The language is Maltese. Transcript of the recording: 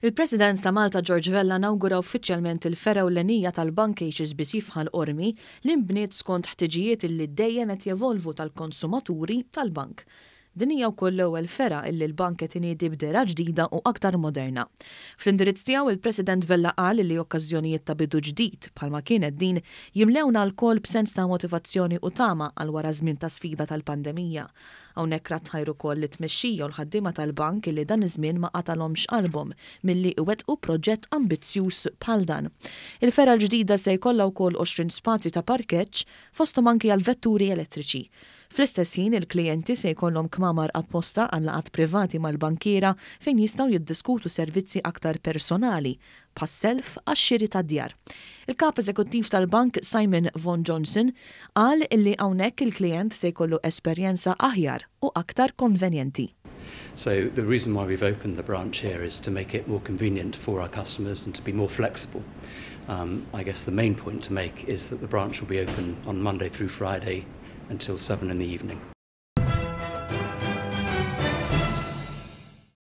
Il-President ta' Malta George Vella nawgura uffiċjalment il-fera ewlenija tal-Bank HSBC f'Ħal-Qormi li nbniet skont ħtiġijiet illi dejjem qed jevolvu tal-konsumaturi tal-bank. Din hija wkoll l-ewwel fera illi l-bank qed iniedi bdera ġdida u aktar moderna. Fl-indirizz tiegħu il-President Vella qal li okkażjonijiet ta' bidu ġdid bħalma kienet din jimlewna l-kol b'sens ta' motivazzjoni u tama għal wara żmien ta' sfida tal-pandemija. Hawnhekk rattħajru wkoll li tmexxija u l-ħaddiema tal-bank illi dan iż-żmien ma qatalhomx qalbhom milli iwettqu proġett ambizzjuż bħal dan. Il-fera l-ġdida se jkollha wkoll 20 spazji ta' parkeġġ fosthom anki għal vetturi elettriċi. Fl-istess ħin il-klijenti se jkollhom kmamar apposta għal laqgħat privati mal-bankiera fejn jistgħu jiddiskutu servizzi aktar personali pas-self għax-xiri tad-djar. Il-kap eżekuttiv tal-bank Simon Von Johnson qal illi hawnhekk il-klijent se jkollu esperjenza aħjar u aktar konvenjenti. So the reason why we've opened the branch here is to make it more convenient for our customers and to be more flexible. I guess the main point to make is that the branch will be open on Monday through Friday until 7 in the evening.